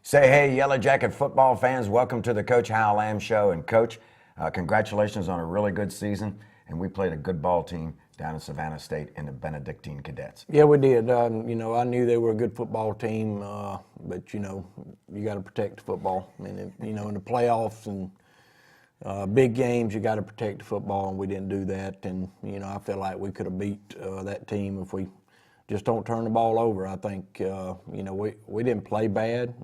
Say hey, Yellow Jacket football fans. Welcome to the Coach Hal Lamb Show. And Coach, congratulations on a really good season. And we played a good ball team down in Savannah State in the Benedictine Cadets. Yeah, we did. I knew they were a good football team, but you got to protect the football. I mean, in the playoffs and big games, you got to protect the football, and we didn't do that. And I feel like we could have beat that team if we just don't turn the ball over. I think we didn't play bad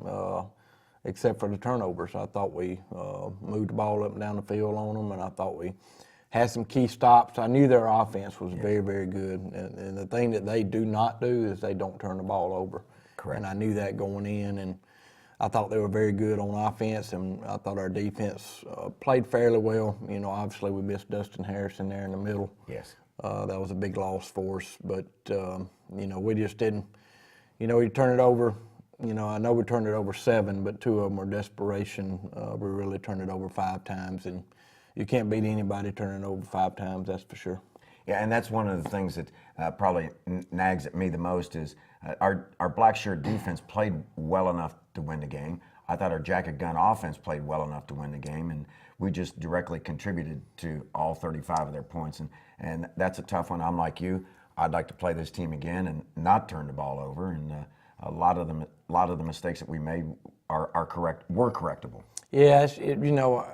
except for the turnovers. I thought we moved the ball up and down the field on them, and I thought we had some key stops. I knew their offense was very, very good, and the thing that they do not do is they don't turn the ball over. Correct. And I knew that going in, and I thought they were very good on offense, and I thought our defense played fairly well. Obviously we missed Dustin Harrison there in the middle. Yes. That was a big loss for us, but we just didn't. We turned it over. I know we turned it over 7, but 2 of them were desperation. We really turned it over 5 times, and you can't beat anybody turning it over 5 times. That's for sure. Yeah, and that's one of the things that probably nags at me the most is our black shirt defense played well enough to win the game. I thought our jacket gun offense played well enough to win the game, and we just directly contributed to all 35 of their points. And that's a tough one. I'm like you. I'd like to play this team again and not turn the ball over. And a lot of the mistakes that we made were correctable. Yeah,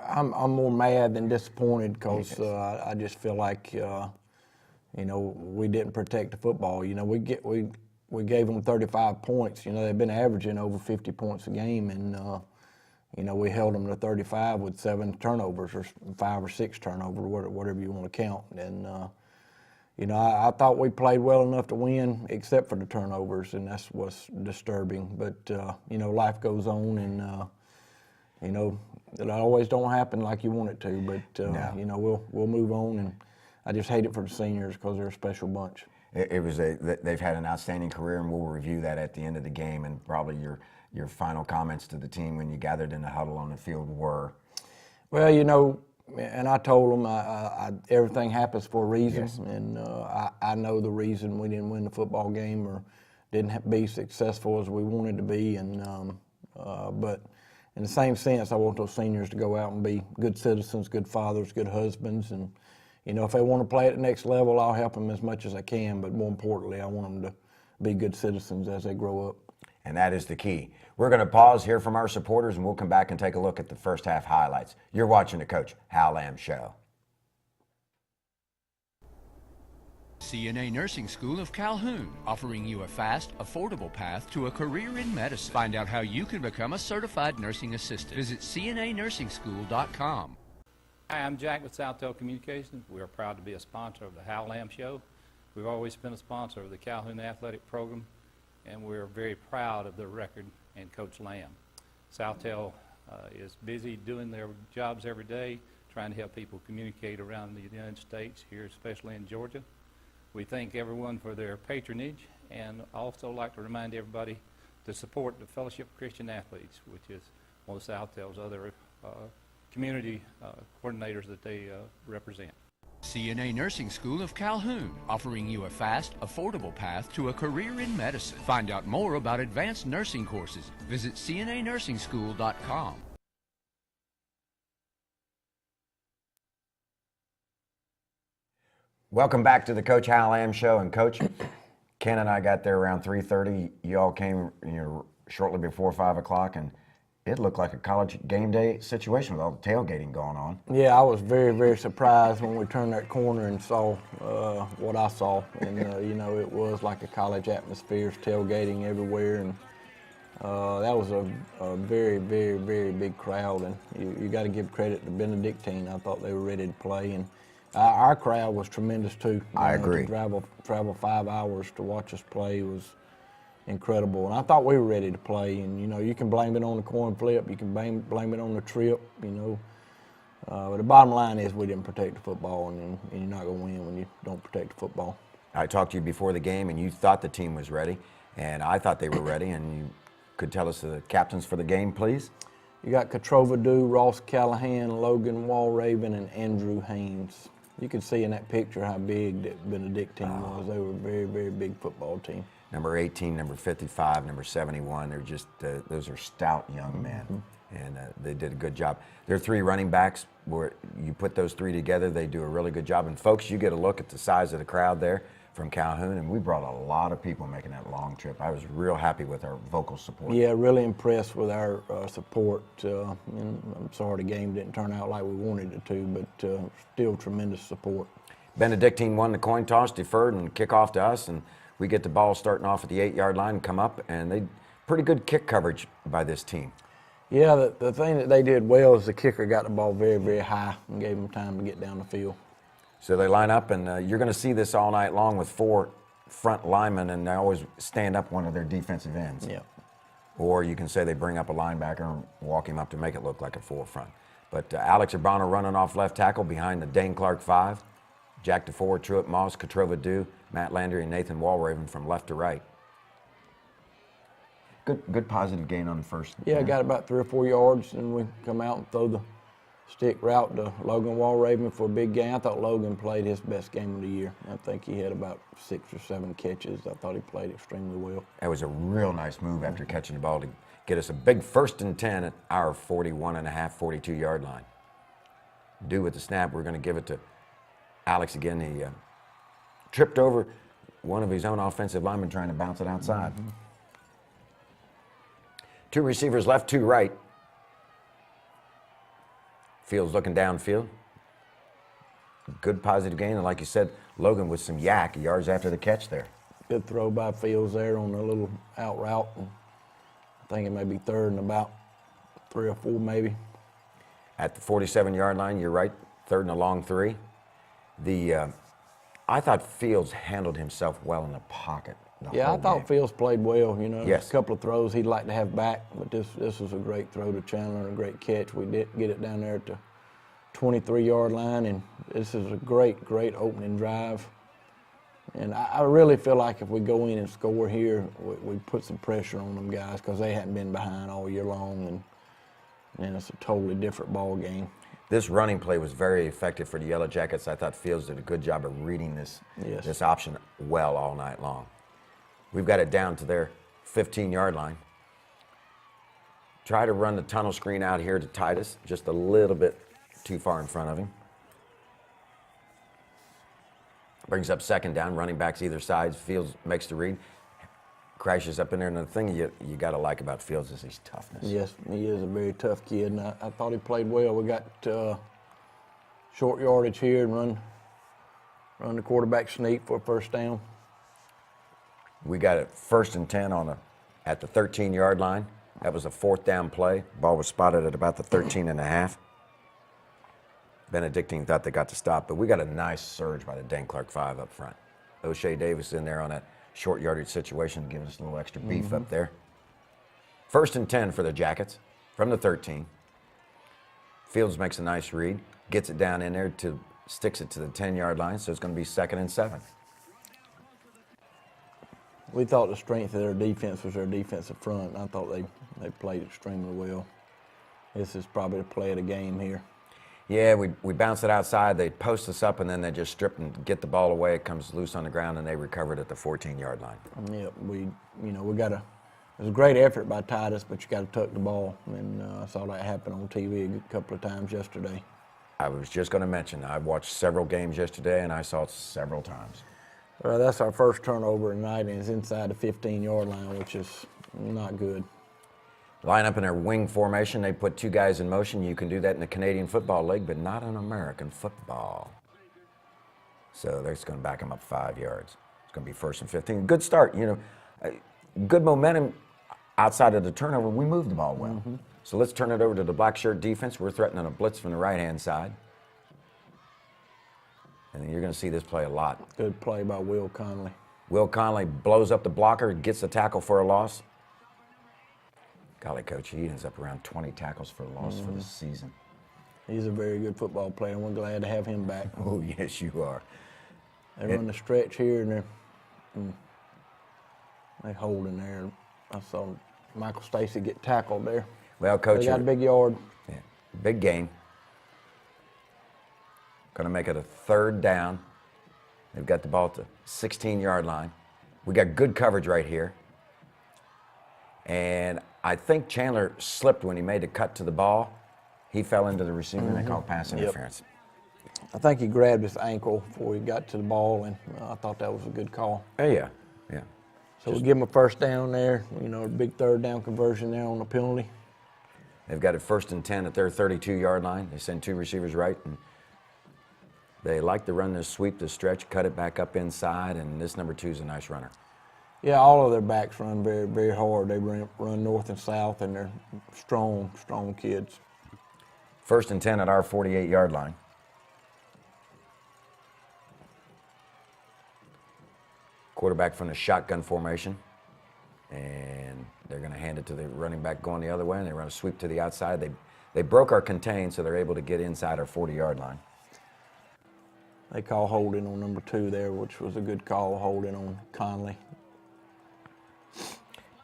I'm more mad than disappointed because I just feel like we didn't protect the football. We gave them 35 points. They've been averaging over 50 points a game, and we held them to 35 with 7 turnovers or 5 or 6 turnovers, whatever you want to count. And I thought we played well enough to win, except for the turnovers, and that's what's disturbing. But life goes on, and it always don't happen like you want it to. But No. We'll move on, and I just hate it for the seniors because they're a special bunch. They've had an outstanding career, and we'll review that at the end of the game. And probably your final comments to the team when you gathered in the huddle on the field were? Well, and I told them everything happens for a reason, Yes. and I know the reason we didn't win the football game or didn't be successful as we wanted to be. And but in the same sense, I want those seniors to go out and be good citizens, good fathers, good husbands, and if they want to play at the next level, I'll help them as much as I can. But more importantly, I want them to be good citizens as they grow up. And that is the key. We're going to pause, hear from our supporters, and we'll come back and take a look at the first half highlights. You're watching the Coach Hal Lamb Show. CNA Nursing School of Calhoun, offering you a fast, affordable path to a career in medicine. Find out how you can become a certified nursing assistant. Visit cnanursing.school.com. Hi, I'm Jack with SouthTel Communications. We are proud to be a sponsor of the Hal Lamb Show. We've always been a sponsor of the Calhoun Athletic Program, and we're very proud of the record and Coach Lamb. SouthTel is busy doing their jobs every day, trying to help people communicate around the United States, here especially in Georgia. We thank everyone for their patronage, and also like to remind everybody to support the Fellowship of Christian Athletes, which is one of SouthTel's other community coordinators that they represent. CNA Nursing School of Calhoun, offering you a fast, affordable path to a career in medicine. Find out more about advanced nursing courses. Visit cnanursing.school.com. Welcome back to the Coach Hal Lamb Show. And Coach, Ken and I got there around 3:30. You all came shortly before 5 o'clock, and it looked like a college game day situation with all the tailgating going on. Yeah, I was very, very surprised when we turned that corner and saw what I saw. And, it was like a college atmosphere, tailgating everywhere. And that was a very, very, very big crowd. And you got to give credit to Benedictine. I thought they were ready to play. And our crowd was tremendous, too. I agree. To travel 5 hours to watch us play was incredible, and I thought we were ready to play. And you can blame it on the coin flip, you can blame it on the trip, but the bottom line is we didn't protect the football, and you're not going to win when you don't protect the football. I talked to you before the game, and you thought the team was ready, and I thought they were ready. And you could tell us the captains for the game, please. You got Katrova Dew, Ross Callahan, Logan Walraven, and Andrew Haynes. You can see in that picture how big that Benedictine was. They were a very, very big football team. number 18, number 55, number 71. They're just, those are stout young men, and they did a good job. Their three running backs, where you put those three together, they do a really good job. And folks, you get a look at the size of the crowd there from Calhoun, and we brought a lot of people making that long trip. I was real happy with our vocal support. Yeah, really impressed with our support. And I'm sorry the game didn't turn out like we wanted it to, but still tremendous support. Benedictine won the coin toss, deferred, and kickoff to us, and we get the ball starting off at the 8-yard line and come up, and they pretty good kick coverage by this team. Yeah, the thing that they did well is the kicker got the ball very, very high and gave them time to get down the field. So they line up, and you're going to see this all night long with 4 front linemen, and they always stand up one of their defensive ends. Yeah. Or you can say they bring up a linebacker and walk him up to make it look like a 4 front. But Alex Urbano running off left tackle behind the Dane Clark 5. Jack DeFore, Truett Moss, Catrova Dew, Matt Landry, and Nathan Walraven from left to right. Good positive gain on the first. Yeah, got about 3 or 4 yards, and we come out and throw the stick route to Logan Walraven for a big gain. I thought Logan played his best game of the year. I think he had about 6 or 7 catches. I thought he played extremely well. That was a real nice move after catching the ball to get us a big 1st and 10 at our 41.5, 42-yard line. Dew with the snap. We're going to give it to Alex again. He tripped over one of his own offensive linemen trying to bounce it outside. 2 receivers left, 2 right. Fields looking downfield. Good positive gain, and like you said, Logan with some yak yards after the catch there. Good throw by Fields there on a little out route. I think it may be 3rd and about 3 or 4 maybe. At the 47-yard line, you're right, 3rd and a long 3. I thought Fields handled himself well in the pocket. Yeah, I thought Fields played well. You know, yes. A couple of throws he'd like to have back, but this was a great throw to Chandler and a great catch. We did get it down there at the 23-yard line, and this is a great opening drive. And I really feel like if we go in and score here, we put some pressure on them guys because they hadn't been behind all year long, and it's a totally different ball game. This running play was very effective for the Yellow Jackets. I thought Fields did a good job of reading this option well all night long. We've got it down to their 15-yard line. Try to run the tunnel screen out here to Titus, just a little bit too far in front of him. Brings up 2nd down, running backs either side. Fields makes the read, crashes up in there. And the thing you got to like about Fields is his toughness. Yes, he is a very tough kid, and I thought he played well. We got short yardage here and run the quarterback sneak for a 1st down. We got it 1st and 10 at the 13-yard line. That was a 4th down play. Ball was spotted at about the 13.5. Benedictine thought they got to stop, but we got a nice surge by the Dane Clark 5 up front. O'Shea Davis in there on that short yardage situation, giving us a little extra beef up there. 1st and 10 for the Jackets from the 13. Fields makes a nice read, gets it down in there, sticks it to the 10-yard line, so it's going to be 2nd and 7. We thought the strength of their defense was their defensive front, and I thought they played extremely well. This is probably the play of the game here. Yeah, we bounce it outside. They post us up, and then they just strip and get the ball away. It comes loose on the ground, and they recover it at the 14-yard line. Yep, we got it was a great effort by Titus, but you got to tuck the ball, and I saw that happen on TV a couple of times yesterday. I was just going to mention, I watched several games yesterday, and I saw it several times. That's our first turnover tonight, and it's inside the 15-yard line, which is not good. Line up in their wing formation. They put 2 guys in motion. You can do that in the Canadian Football League, but not in American football. So they're just going to back them up 5 yards. It's going to be 1st and 15. Good start. You know, good momentum outside of the turnover. We moved the ball well. So let's turn it over to the black shirt defense. We're threatening a blitz from the right-hand side. And you're going to see this play a lot. Good play by Will Conley. Will Conley blows up the blocker, gets the tackle for a loss. Golly, Coach, he ends up around 20 tackles for a loss for the season. He's a very good football player, and we're glad to have him back. Oh, yes, you are. They run the stretch here, and they hold in there. I saw Michael Stacy get tackled there. Well, Coach, They got a big yard. Yeah, big gain. Going to make it a 3rd down. They've got the ball at the 16-yard line. We got good coverage right here. And I think Chandler slipped when he made the cut to the ball. He fell into the receiver and they called pass interference. I think he grabbed his ankle before he got to the ball, and I thought that was a good call. Oh, yeah. So we give him a first down there, a big third down conversion there on the penalty. They've got it 1st and 10 at their 32-yard line. They send 2 receivers right, and they like to run this sweep, this stretch, cut it back up inside, and this number 2 is a nice runner. Yeah, all of their backs run very, very hard. They run north and south, and they're strong kids. 1st and 10 at our 48-yard line. Quarterback from the shotgun formation, and they're going to hand it to the running back going the other way, and they run a sweep to the outside. They broke our contain, so they're able to get inside our 40-yard line. They call holding on number 2 there, which was a good call, holding on Conley.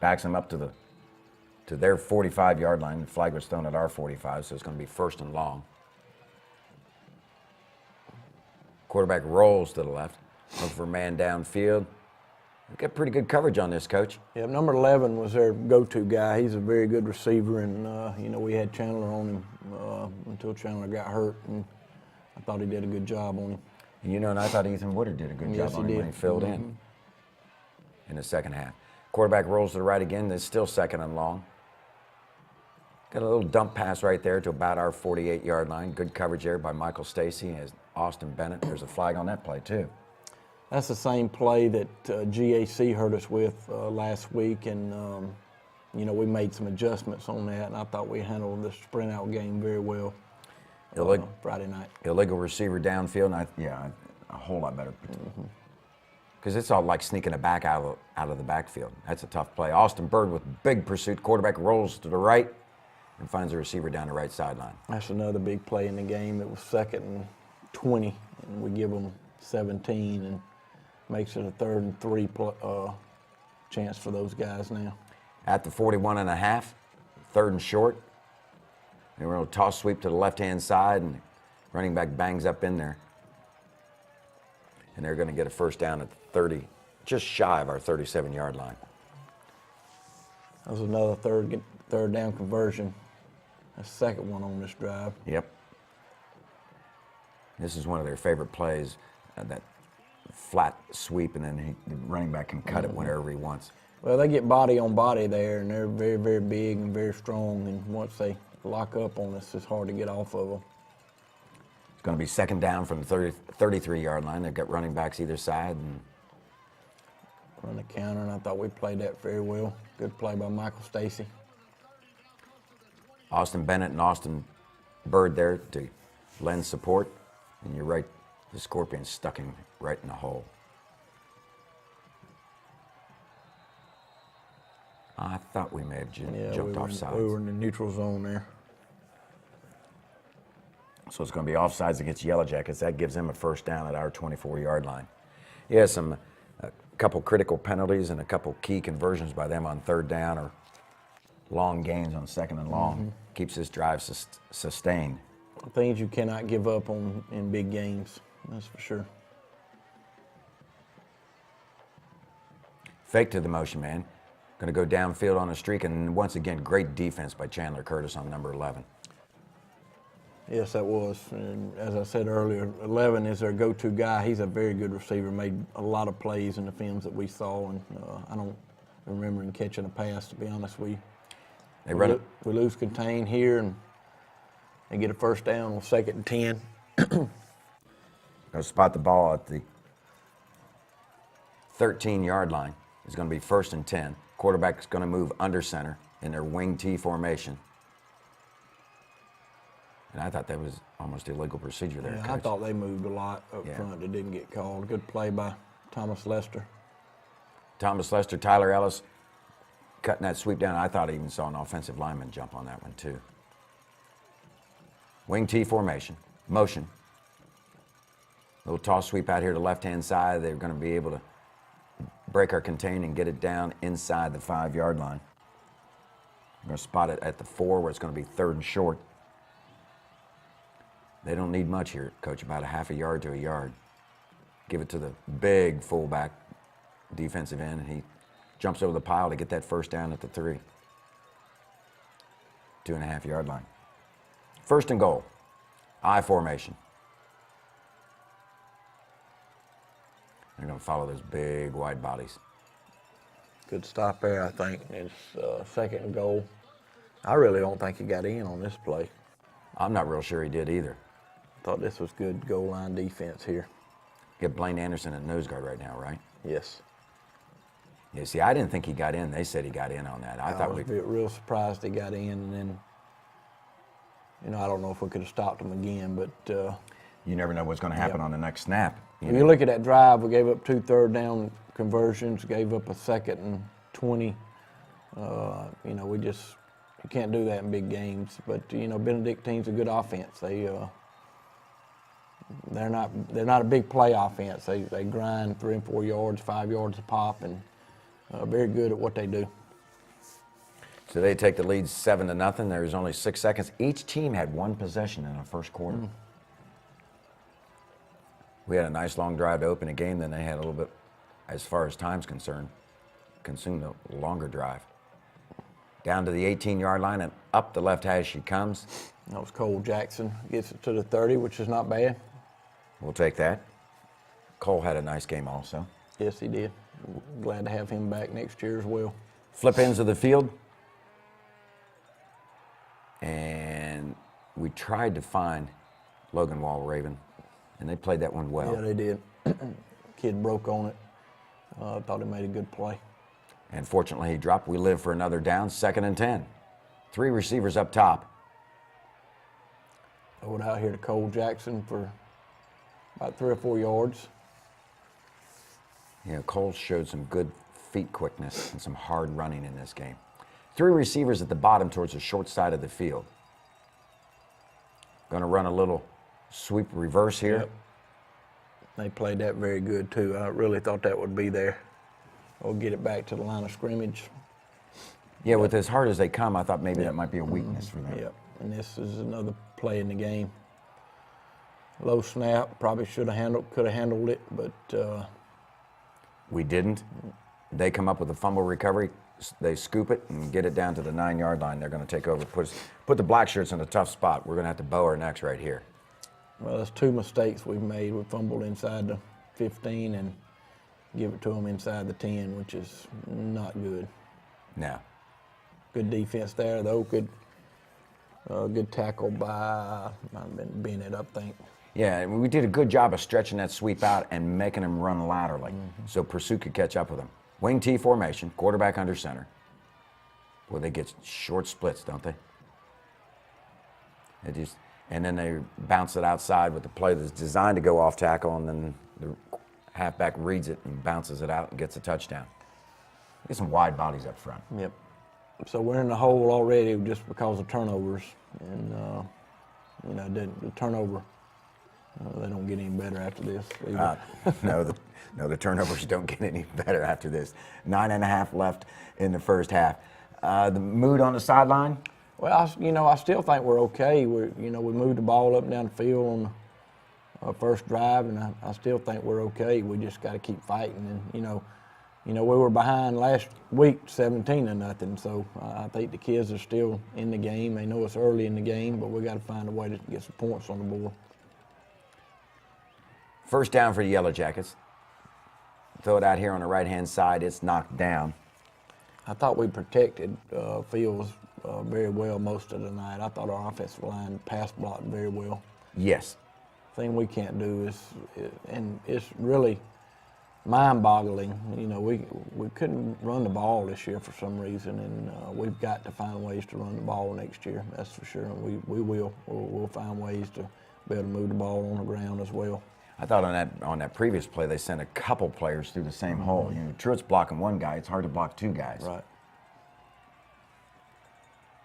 Backs them up to their 45-yard line. The flag was thrown at our 45, so it's going to be 1st and long. Quarterback rolls to the left, looking for a man downfield. We've got pretty good coverage on this, Coach. Yeah, number 11 was their go-to guy. He's a very good receiver, and we had Chandler on him until Chandler got hurt, and I thought he did a good job on him. And I thought Ethan Woodard did a good job on him when he filled in the second half. Quarterback rolls to the right again. It's still 2nd and long. Got a little dump pass right there to about our 48-yard line. Good coverage there by Michael Stacy as Austin Bennett. There's a flag on that play, too. That's the same play that GAC hurt us with last week, and we made some adjustments on that, and I thought we handled the sprint out game very well Friday night. Illegal receiver downfield, and a whole lot better. Because it's all like sneaking a back out of the backfield. That's a tough play. Austin Bird with big pursuit. Quarterback rolls to the right and finds a receiver down the right sideline. That's another big play in the game. It was 2nd and 20, and we give them 17, and makes it a 3rd and 3 chance for those guys now. At the 41 and a half, 3rd and short. They were a toss sweep to the left-hand side, and running back bangs up in there. And they're going to get a 1st down at the 30, just shy of our 37-yard line. That was another third down conversion. The 2nd one on this drive. Yep. This is one of their favorite plays, that flat sweep, and then the running back can cut it whenever he wants. Well, they get body on body there, and they're very, very big and very strong, and once they lock up on us, it's hard to get off of them. It's going to be 2nd down from the 33-yard line. They've got running backs either side. And run the counter, and I thought we played that very well. Good play by Michael Stacy. Austin Bennett and Austin Bird there to lend support. And you're right, the Scorpions stuck him right in the hole. I thought we may have jumped offsides. We were in the neutral zone there. So it's going to be offsides against Yellow Jackets. That gives them a 1st down at our 24-yard line. Yeah, a couple critical penalties and a couple key conversions by them on 3rd down, or long gains on 2nd and long. Keeps this drive sustained. Things you cannot give up on in big games, that's for sure. Fake to the motion man. Going to go downfield on a streak, and once again, great defense by Chandler Curtis on number 11. Yes, that was. And as I said earlier, 11 is their go-to guy. He's a very good receiver, made a lot of plays in the films that we saw, and I don't remember him catching a pass, to be honest with you. We lose contain here, and they get a 1st down on 2nd and 10. They'll spot the ball at the 13-yard line. It's going to be 1st and 10. Quarterback is going to move under center in their wing T formation. And I thought that was almost illegal procedure there, Yeah, Coach. I thought they moved a lot up front that didn't get called. Good play by Thomas Lester. Thomas Lester, Tyler Ellis cutting that sweep down. I thought I even saw an offensive lineman jump on that one, too. Wing T formation, motion. Little toss sweep out here to the left-hand side. They're going to be able to break our contain and get it down inside the 5-yard line. We're going to spot it at the 4, where it's going to be 3rd and short. They don't need much here, Coach, about a half a yard to a yard. Give it to the big fullback, defensive end, and he jumps over the pile to get that first down at the 3. 2.5-yard line. First and goal. I formation. They're going to follow those big wide bodies. Good stop there, I think. It's second and goal. I really don't think he got in on this play. I'm not real sure he did either. Thought this was good goal line defense here. Get Blaine Anderson at nose guard right now, right? Yes. Yeah, see, I didn't think he got in. They said he got in on that. I thought was real surprised he got in, and then, I don't know if we could have stopped him again, but you never know what's going to happen on the next snap. If you look at that drive, we gave up 2 third-down conversions, gave up a 2nd and 20. You can't do that in big games. But Benedictine's a good offense. They're not a big play offense. They grind 3 and 4 yards, 5 yards a pop, and very good at what they do. So they take the lead 7-0. There's only 6 seconds. Each team had 1 possession in the first quarter. We had a nice long drive to open a game, then they had a little bit, as far as time's concerned, consumed a longer drive. Down to the 18-yard line and up the left hash she comes. That was Cole Jackson. Gets it to the 30, which is not bad. We'll take that. Cole had a nice game also. Yes, he did. Glad to have him back next year as well. Flip ends of the field. And we tried to find Logan Walraven, and they played that one well. Yeah, they did. Kid broke on it. Thought he made a good play. And fortunately, he dropped. We live for another down, 2nd and 10. 3 receivers up top. Throw it out here to Cole Jackson for about 3 or 4 yards. Cole showed some good feet quickness and some hard running in this game. 3 receivers at the bottom towards the short side of the field. Going to run a little sweep reverse here. Yep. They played that very good, too. I really thought that would be there. We'll get it back to the line of scrimmage. Yeah, with as hard as they come, I thought maybe that might be a weakness for them. Yep, and this is another play in the game. Low snap, probably could have handled it, but we didn't. They come up with a fumble recovery. They scoop it and get it down to the 9-yard line. They're going to take over, put the black shirts in a tough spot. We're going to have to bow our necks right here. Well, that's 2 mistakes we've made. We fumbled inside the 15 and give it to them inside the 10, which is not good. No. Good defense there, though. Good tackle by Bennett, I think. Yeah, we did a good job of stretching that sweep out and making him run laterally so Pursuit could catch up with him. Wing T formation, quarterback under center. Boy, they get short splits, don't they? And then they bounce it outside with the play that's designed to go off tackle, and then the halfback reads it and bounces it out and gets a touchdown. Get some wide bodies up front. Yep. So we're in the hole already just because of turnovers, and the turnover. They don't get any better after this. No, the turnovers don't get any better after this. 9.5 left in the first half. The mood on the sideline? Well, I still think we're okay. We moved the ball up and down the field on the first drive, and I still think we're okay. We just got to keep fighting. And we were behind last week, 17-0. So I think the kids are still in the game. They know it's early in the game, but we got to find a way to get some points on the board. First down for the Yellow Jackets. Throw it out here on the right-hand side. It's knocked down. I thought we protected Fields very well most of the night. I thought our offensive line pass blocked very well. Yes. Thing we can't do and it's really mind-boggling. We couldn't run the ball this year for some reason, and we've got to find ways to run the ball next year. That's for sure. And we will. We'll find ways to be able to move the ball on the ground as well. I thought on that previous play they sent a couple players through the same hole. Truett's blocking one guy. It's hard to block 2 guys. Right.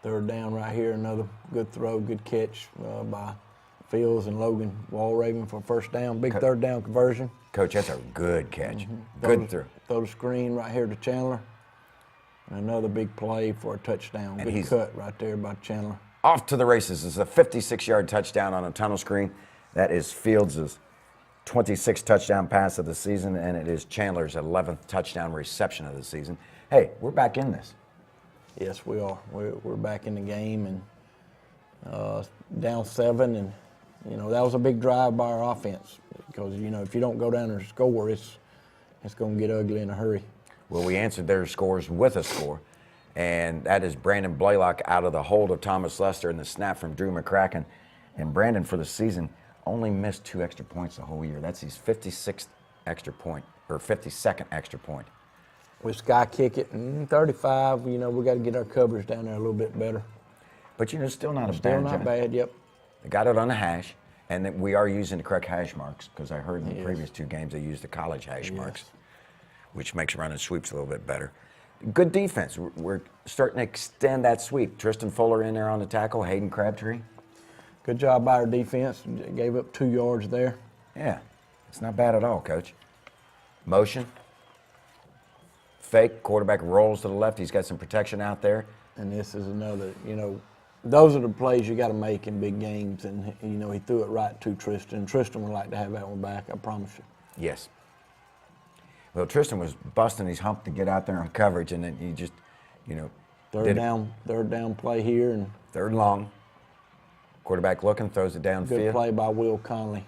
Third down right here. Another good throw, good catch by Fields and Logan Walraven for first down. Big third down conversion. Coach, that's a good catch. Good throw. Throw the screen right here to Chandler. And another big play for a touchdown. And good cut right there by Chandler. Off to the races. It's a 56-yard touchdown on a tunnel screen. That is Fields' 26th touchdown pass of the season, and it is Chandler's 11th touchdown reception of the season. Hey, we're back in this. Yes, we are. We're back in the game and down 7, and that was a big drive by our offense because if you don't go down and score, it's going to get ugly in a hurry. Well, we answered their scores with a score, and that is Brandon Blaylock out of the hold of Thomas Lester and the snap from Drew McCracken. And Brandon, for the season, only missed 2 extra points the whole year. That's his 56th extra point, or 52nd extra point. With Sky kick it, 35, we got to get our coverage down there a little bit better. But still not a bad Still not job. bad, yep. They got it on the hash, and that we are using the correct hash marks because I heard in the previous 2 games they used the college hash marks, which makes running sweeps a little bit better. Good defense. We're starting to extend that sweep. Tristan Fuller in there on the tackle, Hayden Crabtree. Good job by our defense. Gave up 2 yards there. Yeah, it's not bad at all, Coach. Motion. Fake. Quarterback rolls to the left. He's got some protection out there. And this is another, those are the plays you got to make in big games. And, he threw it right to Tristan. Tristan would like to have that one back, I promise you. Yes. Well, Tristan was busting his hump to get out there on coverage, and then he just, Third down play here. And 3rd and long. Quarterback looking, throws it downfield. good play by Will Conley.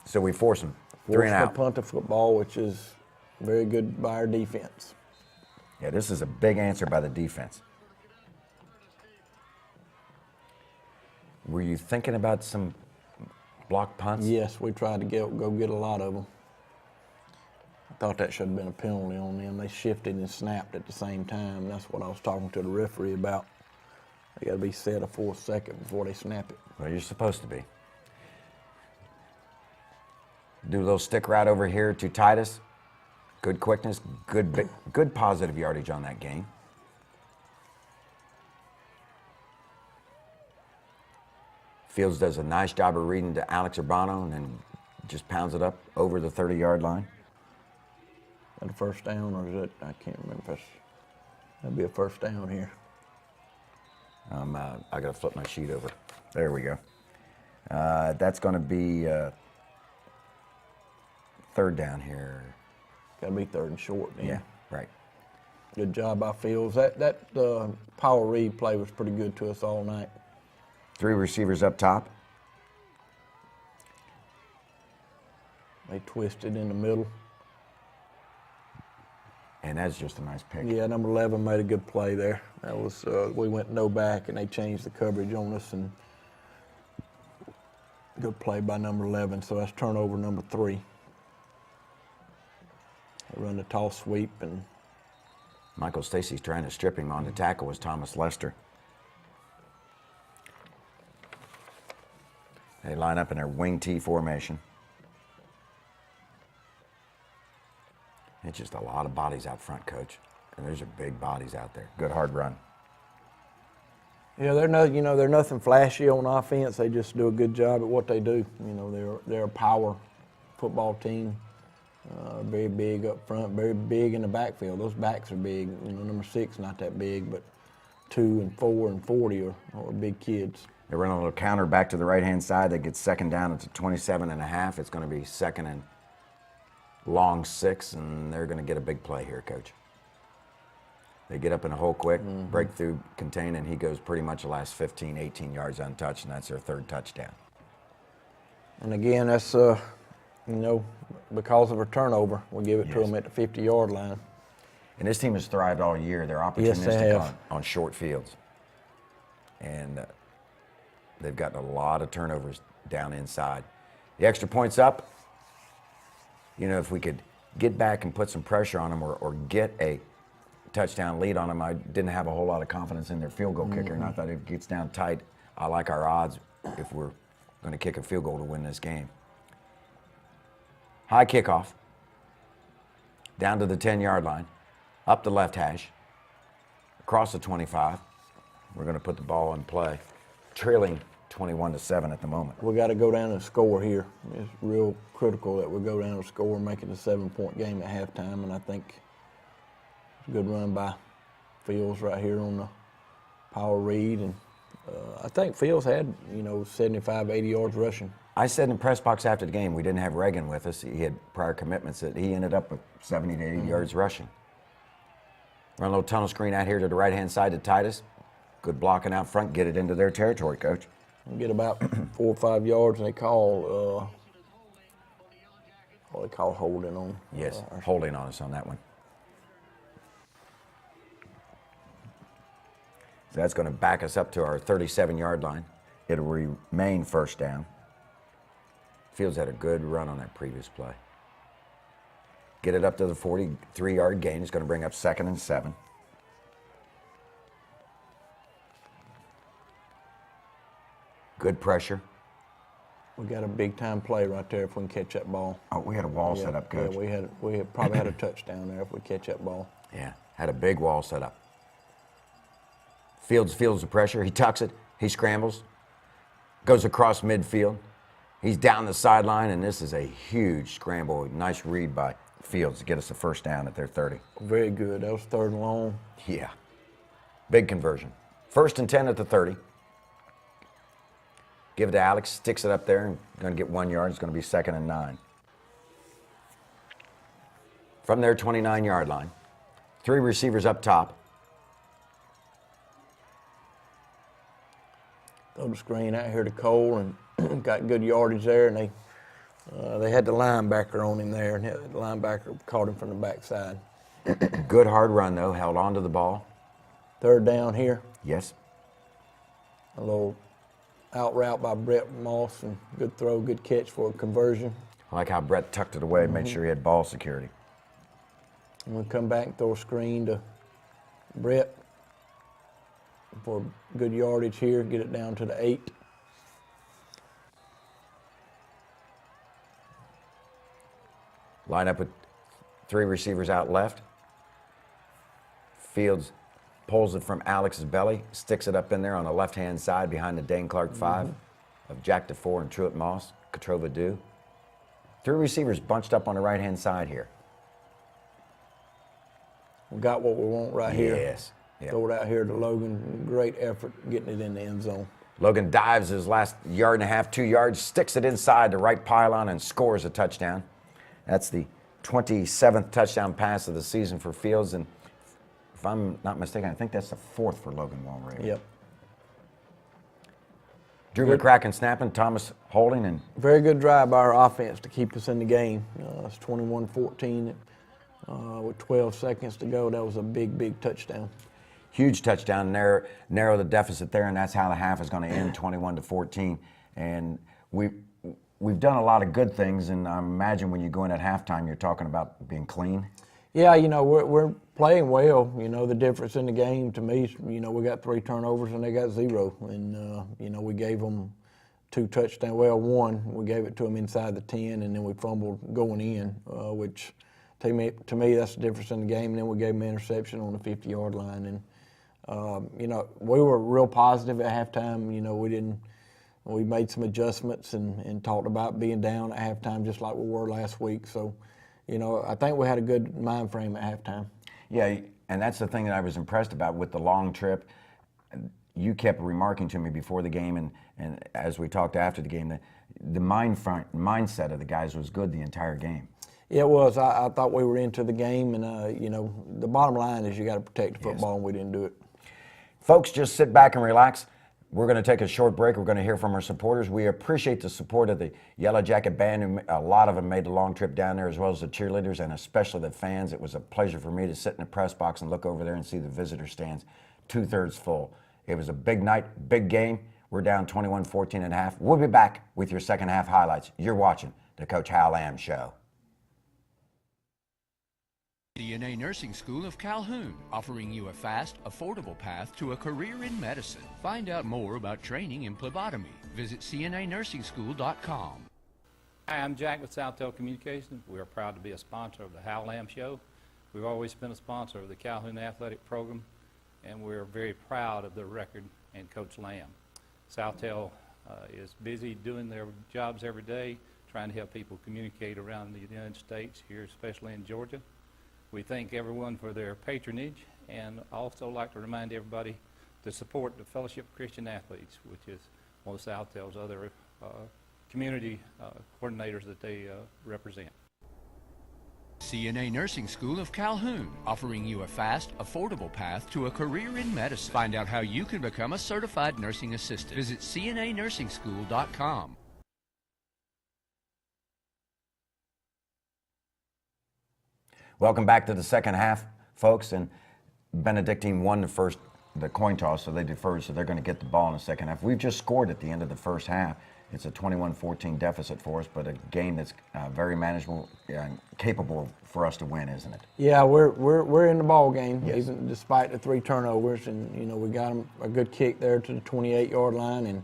So we force him 3 and Forced out. the punt of football, which is very good by our defense. Yeah, this is a big answer by the defense. Were you thinking about some block punts? Yes, we tried to go get a lot of them. I thought that should have been a penalty on them. They shifted and snapped at the same time. That's what I was talking to the referee about. They got to be set a 4th second before they snap it. Well, you're supposed to be. Do a little stick right over here to Titus. Good quickness, good positive yardage on that game. Fields does a nice job of reading to Alex Urbano and then just pounds it up over the 30-yard line. Is that a first down or is it? I can't remember. That'd be a first down here. I got to flip my sheet over. There we go. That's going to be 3rd down here. Got to be 3rd and short. Then. Yeah, right. Good job by Fields. That power read play was pretty good to us all night. 3 receivers up top. They twisted in the middle. And that's just a nice pick. Yeah, number 11 made a good play there. That was we went no back and they changed the coverage on us, and good play by number 11. So that's turnover number 3. They run the toss sweep, and Michael Stacy's trying to strip him on the tackle was Thomas Lester. They line up in their wing T formation. It's just a lot of bodies out front, Coach. And there's big bodies out there. Good hard run. yeah, they're nothing flashy on offense. They just do a good job at what they do. They're a power football team. Very big up front, very big in the backfield. Those backs are big. Number 6 not that big, but 2 and 4 and 40 are big kids. They run a little counter back to the right-hand side. They get 2nd down. It's a 27.5. It's going to be 2nd and long 6, and they're going to get a big play here, Coach. They get up in a hole quick, break through, contain, and he goes pretty much the last 15, 18 yards untouched, and that's their 3rd touchdown. And again, that's because of a turnover, we give it to them at the 50-yard line. And this team has thrived all year. They're Yes, they opportunistic have. on short fields. And they've gotten a lot of turnovers down inside. The extra point's up. If we could get back and put some pressure on them or get a touchdown lead on them, I didn't have a whole lot of confidence in their field goal kicker, and I thought if it gets down tight, I like our odds if we're going to kick a field goal to win this game. High kickoff, down to the 10-yard line, up the left hash, across the 25. We're going to put the ball in play, trailing 21-7 at the moment. We got to go down and score here. It's real critical that we go down and score, make it a 7-point game at halftime, and I think it's a good run by Fields right here on the power read, and I think Fields had 75, 80 yards rushing I said in the press box after the game, we didn't have Reagan with us. He had prior commitments that he ended up with 70 to 80 yards rushing. Run a little tunnel screen out here to the right-hand side to Titus. Good blocking out front. Get it into their territory, Coach. Get about 4 or 5 yards, and they call holding on. Yes, holding on us on that one. So that's going to back us up to our 37-yard line. It'll remain first down. Fields had a good run on that previous play. Get it up to the 43-yard gain. It's going to bring up 2nd and 7. Good pressure. We got a big-time play right there if we can catch that ball. Oh, we had a wall set up, Coach. Yeah, we had probably had a touchdown there if we catch that ball. Yeah, had a big wall set up. Fields feels the pressure. He tucks it. He scrambles. Goes across midfield. He's down the sideline, and this is a huge scramble. Nice read by Fields to get us a first down at their 30. Very good. That was 3rd and long. Yeah. Big conversion. 1st and 10 at the 30. Give it to Alex. Sticks it up there and going to get 1 yard. It's going to be 2nd and 9. From their 29-yard line. 3 receivers up top. Throw the screen out here to Cole and got good yardage there, and they had the linebacker on him there, and the linebacker caught him from the backside. Good hard run, though. Held on to the ball. 3rd down here. Yes. A little out route by Brett Moss, and good throw, good catch for a conversion. I like how Brett tucked it away and made sure he had ball security. And we'll come back and throw a screen to Brett for good yardage here, get it down to the 8. Line up with 3 receivers out left. Fields pulls it from Alex's belly, sticks it up in there on the left-hand side behind the Dane Clark 5 of Jack DeFore and Truett Moss, Katrova Dew. 3 receivers bunched up on the right-hand side here. We got what we want right here. Yes. Yep. Throw it out here to Logan. Great effort getting it in the end zone. Logan dives his last 1.5 yards, 2 yards, sticks it inside the right pylon and scores a touchdown. That's the 27th touchdown pass of the season for Fields, and if I'm not mistaken, I think that's the 4th for Logan Walraven. Yep. Drew McCracken snapping, Thomas holding, and Very good drive by our offense to keep us in the game. It's 21-14 with 12 seconds to go. That was a big, big touchdown. huge touchdown, narrow the deficit there, and that's how the half is going to end, 21-14. And we've done a lot of good things, and I imagine when you go in at halftime, you're talking about being clean. Yeah, you know, we're playing well. You know, the difference in the game to me is, you know, we got 3 turnovers and they got 0. And, you know, we gave them 2 touchdowns. Well, 1, we gave it to them inside the 10, and then we fumbled going in, which to me that's the difference in the game. And then we gave them an interception on the 50-yard line. And, you know, we were real positive at halftime. You know, we made some adjustments and talked about being down at halftime just like we were last week. So, you know, I think we had a good mind frame at halftime. Yeah, and that's the thing that I was impressed about with the long trip. You kept remarking to me before the game and as we talked after the game that the mindset of the guys was good the entire game. Yeah, it was. I thought we were into the game, and, you know, the bottom line is you got to protect the football, and we didn't do it. Folks, just sit back and relax. We're going to take a short break. We're going to hear from our supporters. We appreciate the support of the Yellow Jacket Band. A lot of them made the long trip down there, as well as the cheerleaders and especially the fans. It was a pleasure for me to sit in the press box and look over there and see the visitor stands 2/3 full. It was a big night, big game. We're down 21-14 at half. We'll be back with your second half highlights. You're watching the Coach Hal Lamb Show. DNA Nursing School of Calhoun, offering you a fast, affordable path to a career in medicine. Find out more about training in phlebotomy. Visit cnanursing.school.com. Hi, I'm Jack with SouthTel Communications. We are proud to be a sponsor of the Hal Lamb Show. We've always been a sponsor of the Calhoun Athletic Program, and we're very proud of the record and Coach Lamb. SouthTel is busy doing their jobs every day, trying to help people communicate around the United States, here especially in Georgia. We thank everyone for their patronage, and I also like to remind everybody to support the Fellowship of Christian Athletes, which is one of SouthTel's other community coordinators that they represent. CNA Nursing School of Calhoun, offering you a fast, affordable path to a career in medicine. Find out how you can become a certified nursing assistant. Visit cnanursing.com. Welcome back to the second half, folks. And Benedictine won the coin toss, so they deferred, so they're going to get the ball in the second half. We've just scored at the end of the first half. It's a 21-14 deficit for us, but a game that's very manageable and capable for us to win, isn't it? Yeah, we're in the ball game, Yes. even despite the 3 turnovers, and we got them a good kick there to the 28-yard line, and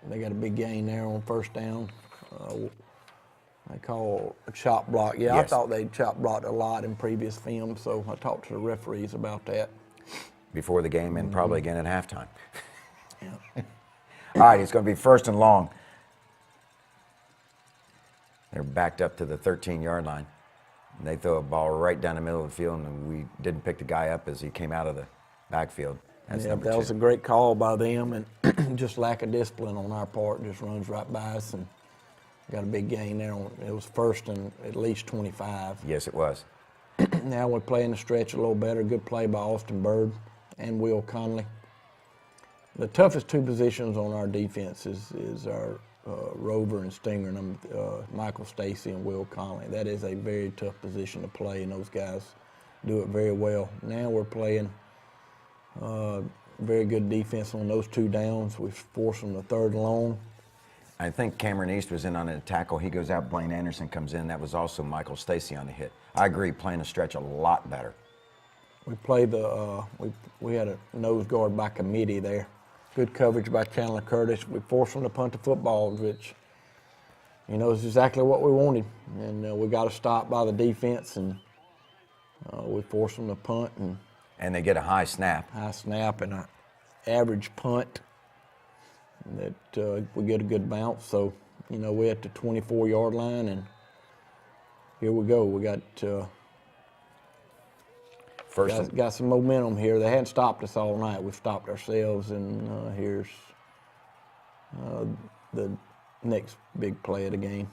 they got a big gain there on first down. They call a chop block. Yeah, Yes. I thought they chop blocked a lot in previous films, so I talked to the referees about that. Before the game and probably again at halftime. Yeah. All right, it's going to be first and long. They're backed up to the 13-yard line. And they throw a ball right down the middle of the field, and we didn't pick the guy up as he came out of the backfield. That's Yeah, number that 2. was a great call by them, and just lack of discipline on our part. Just runs right by us and got a big gain there. It was first and at least 25. Yes, it was. Now we're playing the stretch a little better. Good play by Austin Bird and Will Conley. The toughest 2 positions on our defense is our Rover and Stinger, and Michael Stacy and Will Conley. That is a very tough position to play, and those guys do it very well. Now we're playing very good defense on those 2 downs. We've forced them to 3rd and long. I think Cameron East was in on a tackle. He goes out, Blaine Anderson comes in. That was also Michael Stacy on the hit. I agree, playing the stretch a lot better. We played we had a nose guard by committee there. Good coverage by Chandler Curtis. We forced them to punt the football, which, is exactly what we wanted. And we got a stop by the defense, and we forced them to punt And they get a high snap. high snap and an average punt that we get a good bounce. So, we're at the 24-yard line, and here we go. We got got some momentum here. They hadn't stopped us all night. We've stopped ourselves, and here's the next big play of the game.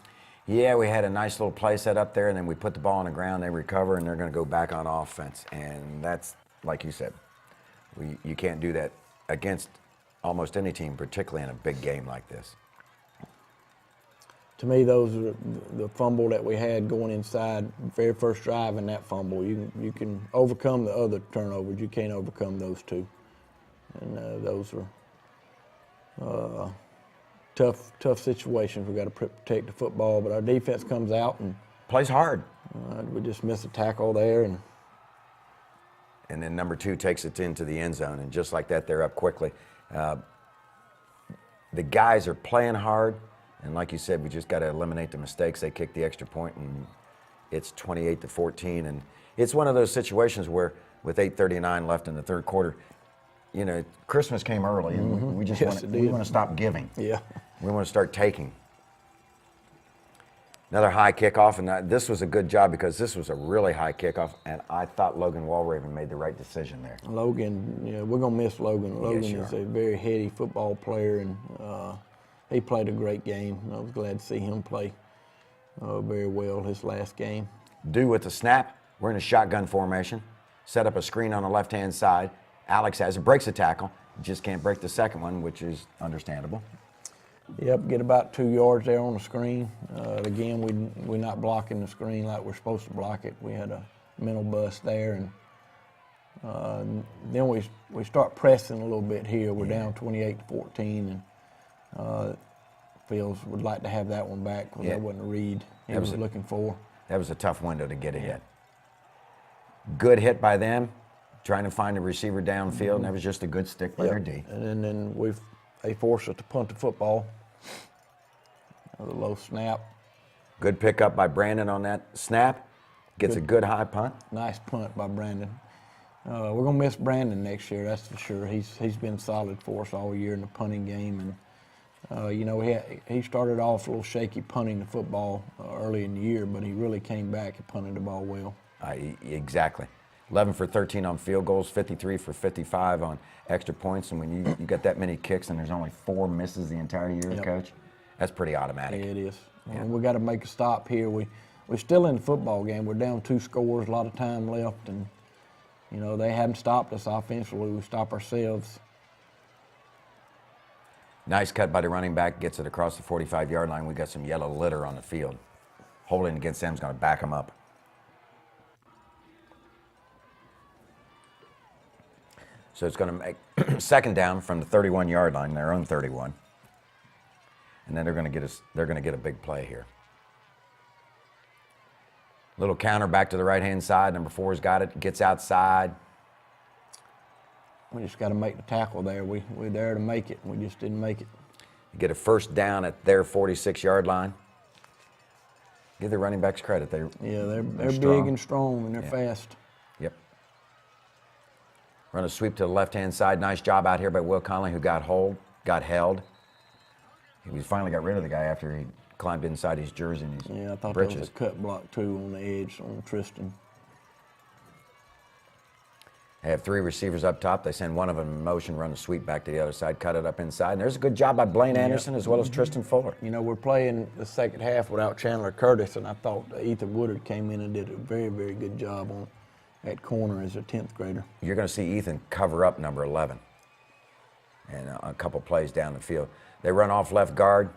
Yeah, we had a nice little play set up there, and then we put the ball on the ground. They recover, and they're going to go back on offense. And that's, like you said, you can't do that against almost any team, particularly in a big game like this. To me, those are the fumble that we had going inside, very first drive in that fumble. You can overcome the other turnovers. You can't overcome those 2. And those are tough situations. We've got to protect the football, but our defense comes out and Plays hard. we just missed a tackle there. And then number 2 takes it into the end zone, and just like that, they're up quickly. The guys are playing hard. And like you said, we just got to eliminate the mistakes. They kicked the extra point, and it's 28-14. And it's one of those situations where, with 8:39 left in the 3rd quarter, Christmas came early, and we just Yes, want it did. to stop giving. Yeah. We want to start taking. Another high kickoff, and this was a good job because this was a really high kickoff, and I thought Logan Walraven made the right decision there. Logan, we're going to miss Logan. Logan you is are. a very heady football player, and he played a great game. I was glad to see him play very well his last game. Due with the snap, we're in a shotgun formation. Set up a screen on the left-hand side. Alex has it, breaks a tackle. Just can't break the second one, which is understandable. Yep, get about 2 yards there on the screen. Again, we're not blocking the screen like we're supposed to block it. We had a mental bust there, and then we start pressing a little bit here. We're down 28-14, and Fields would like to have that one back because that wasn't a read he was looking for. That was a tough window to get it hit. Good hit by them, trying to find a receiver downfield, and that was just a good stick by their D. And then they forced us to punt the football. A low snap. Good pickup by Brandon on that snap. Gets a good high punt. Nice punt by Brandon. We're going to miss Brandon next year, that's for sure. He's been solid for us all year in the punting game. And, he started off a little shaky punting the football early in the year, but he really came back and punted the ball well. Exactly. 11 for 13 on field goals, 53 for 55 on extra points. And when you get that many kicks and there's only 4 misses the entire year, Coach, that's pretty automatic. Yeah, it is. Yeah. And we got to make a stop here. We're still in the football game. We're down 2 scores, a lot of time left, and you know they haven't stopped us offensively. We stop ourselves. Nice cut by the running back, gets it across the 45-yard line. We got some yellow litter on the field. Holding against them is going to back them up. So it's going to make second down from the 31-yard line, their own 31. And then they're going to get a big play here. Little counter back to the right-hand side. Number 4's got it, gets outside. We just got to make the tackle there. We're there to make it. We just didn't make it. Get a first down at their 46-yard line. Give the running backs credit. They're big strong. and strong, and they're fast. Yep. Run a sweep to the left-hand side. Nice job out here by Will Conley, who got held. He finally got rid of the guy after he climbed inside his jersey and his Yeah, I thought britches. there was a cut block, too, on the edge on Tristan. They have 3 receivers up top. They send one of them in motion, run a sweep back to the other side, cut it up inside. And there's a good job by Blaine Anderson as well as Tristan Fuller. You know, we're playing the second half without Chandler Curtis, and I thought Ethan Woodard came in and did a very, very good job on at corner as a 10th grader. You're going to see Ethan cover up number 11 and a couple plays down the field. They run off left guard.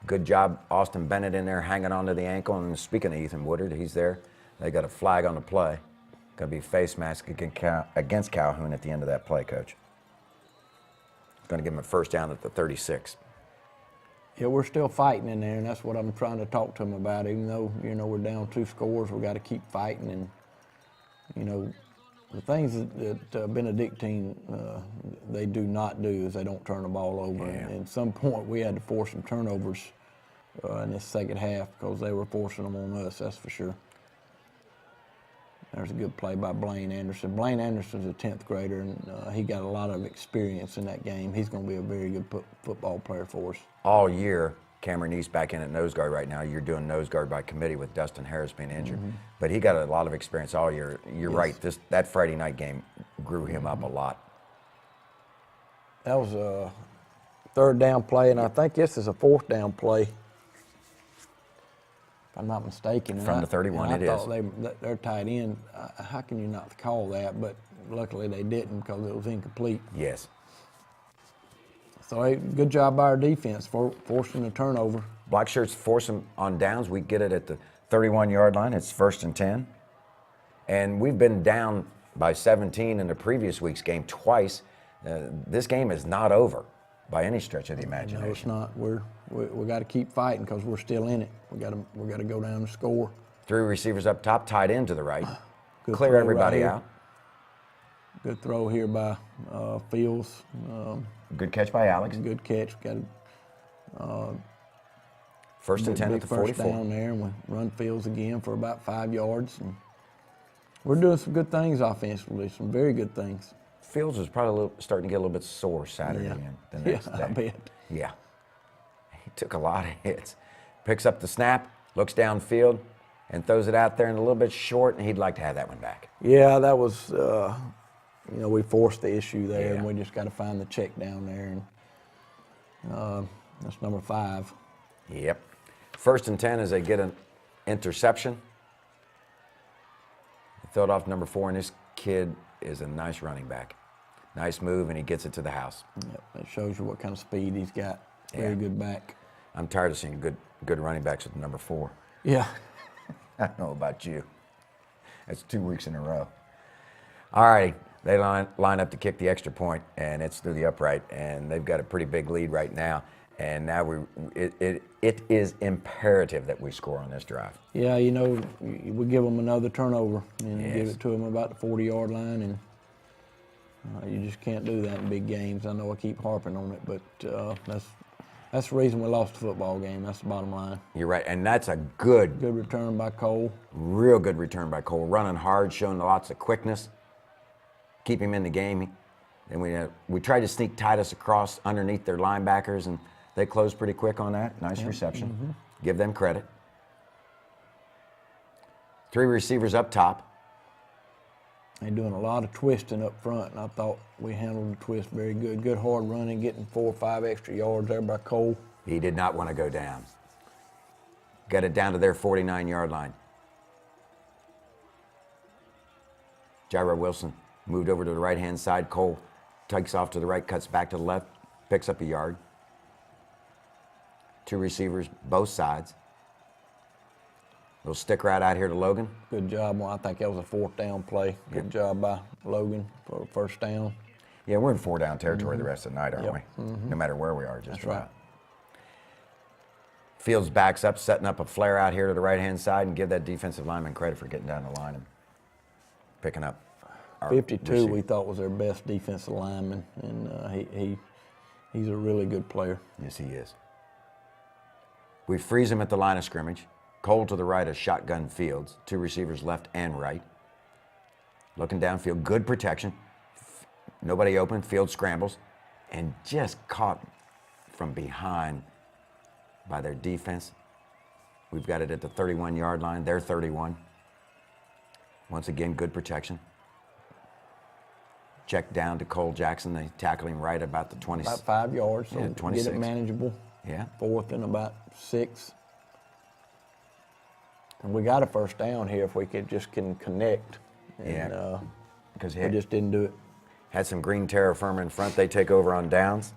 Good job, Austin Bennett in there hanging onto the ankle. And speaking of Ethan Woodard, he's there. They got a flag on the play. Going to be face mask against Calhoun at the end of that play, Coach. Going to give him a first down at the 36. Yeah, we're still fighting in there, and that's what I'm trying to talk to him about. Even though, you know, we're down 2 scores, we got to keep fighting. And, you know, the things that Benedictine, they do not do is they don't turn the ball over. Yeah. And at some point, we had to force some turnovers in this second half because they were forcing them on us, that's for sure. There's a good play by Blaine Anderson. Blaine Anderson's a 10th grader, and he got a lot of experience in that game. He's going to be a very good football player for us. All year, Cameron East back in at nose guard right now. You're doing nose guard by committee with Dustin Harris being injured. But he got a lot of experience all year. You're right. That Friday night game grew him up a lot. That was a 3rd down play, and I think this is a 4th down play. If I'm not mistaken. From the 31, it is. I thought they're tied in. How can you not call that? But luckily they didn't because it was incomplete. Yes. So hey, good job by our defense for forcing the turnover. Black shirts force them on downs. We get it at the 31-yard line. It's 1st and 10. And we've been down by 17 in the previous week's game twice. This game is not over by any stretch of the imagination. No, it's not. We got to keep fighting because we're still in it. We got to go down and score. 3 receivers up top, tied in to the right. Good Clear throw everybody right here. out. Good throw here by Fields. Good catch by Alex. Good catch. Got 1st and 10 at the first 44. down there, and we run Fields again for about 5 yards. And we're doing some good things offensively, some very good things. Fields was probably starting to get a little bit sore Saturday Yeah. and the next day. I bet. Yeah. He took a lot of hits. Picks up the snap, looks downfield, and throws it out there and a little bit short, and he'd like to have that one back. Yeah, that was, we forced the issue there, Yeah. and we just got to find the check down there. And that's number 5. Yep. 1st and 10 as they get an interception. They throw it off number 4, and this kid is a nice running back. Nice move, and he gets it to the house. Yep, that shows you what kind of speed he's got. Very Yeah. good back. I'm tired of seeing good running backs with number 4. Yeah. I don't know about you. That's 2 weeks in a row. All right, they line up to kick the extra point, and it's through the upright, and they've got a pretty big lead right now. And now it is imperative that we score on this drive. Yeah, we give them another turnover and Yes. give it to them about the 40-yard line, and you just can't do that in big games. I know I keep harping on it, but that's the reason we lost the football game. That's the bottom line. You're right, and that's a good return by Cole. real good return by Cole. Running hard, showing lots of quickness. Keep him in the game. And we tried to sneak Titus across underneath their linebackers, and they closed pretty quick on that. Nice reception. Give them credit. 3 receivers up top. They're doing a lot of twisting up front, and I thought we handled the twist very good. Good hard running, getting 4 or 5 extra yards there by Cole. He did not want to go down. Got it down to their 49-yard line. Jairo Wilson moved over to the right-hand side. Cole takes off to the right, cuts back to the left, picks up a yard. 2 receivers, both sides. Little stick right out here to Logan. Good job. I think that was a 4th down play. Good job by Logan for a 1st down. Yeah, we're in 4-down territory the rest of the night, aren't Yep. we? No matter where we are, just That's about. right. Fields backs up, setting up a flare out here to the right-hand side, and give that defensive lineman credit for getting down the line and picking up our 52 receiver. we thought was their best defensive lineman, and he's a really good player. Yes, he is. We freeze him at the line of scrimmage. Cole to the right of shotgun Fields. 2 receivers left and right. Looking downfield, good protection. Nobody open, Fields scrambles, and just caught from behind by their defense. We've got it at the 31-yard line. They're 31. Once again, good protection. Check down to Cole Jackson. They tackle him right about the 20. About 5 yards, so Yeah, get 26. it manageable. Yeah. 4th and about 6. And we got a 1st down here if we can connect. And, Yeah. Because we just didn't do it. had some green terra firma in front. They take over on downs.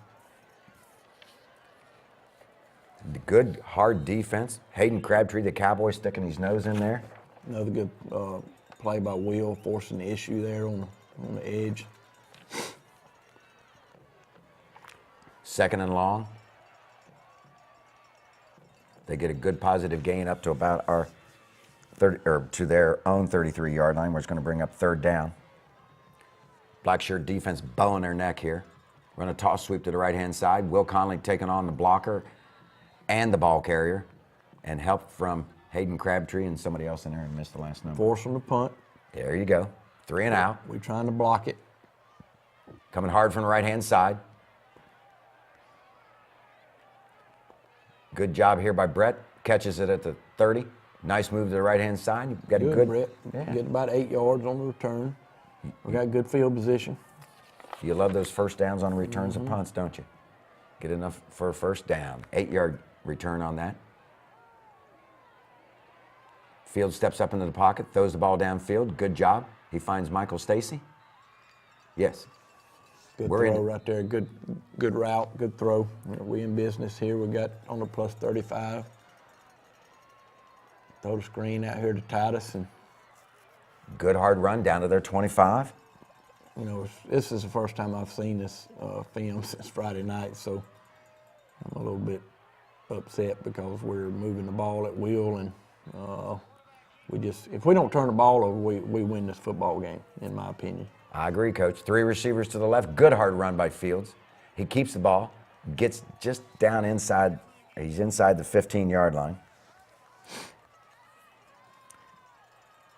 Good, hard defense. Hayden Crabtree, the Cowboy, sticking his nose in there. Another good play by Will, forcing the issue there on the edge. 2nd and long. They get a good positive gain up to about our 30, or to their own 33-yard line, where it's going to bring up 3rd down. Black shirt defense bowing their neck here. Run a toss sweep to the right-hand side. Will Conley taking on the blocker and the ball carrier, and help from Hayden Crabtree and somebody else in there, and missed the last number. Force them to punt. There you go. 3 and out. We're trying to block it. Coming hard from the right-hand side. Good job here by Brett. Catches it at the 30. Nice move to the right-hand side. You've got a good. Brett. Yeah. Getting about 8 yards on the return. We got good field position. You love those 1st downs on returns and punts, don't you? Get enough for a 1st down. 8-yard return on that. Field steps up into the pocket, throws the ball downfield. Good job. He finds Michael Stacy. Yes. Good We're in throw it. right there. Good route. Good throw. We in business here. We got on the plus 35. Throw the screen out here to Titus, and Good hard run down to their 25. this is the first time I've seen this film since Friday night, so I'm a little bit upset because we're moving the ball at will, and if we don't turn the ball over, we win this football game, in my opinion. I agree, Coach. 3 receivers to the left. Good hard run by Fields. He keeps the ball, gets just down inside. He's inside the 15-yard line.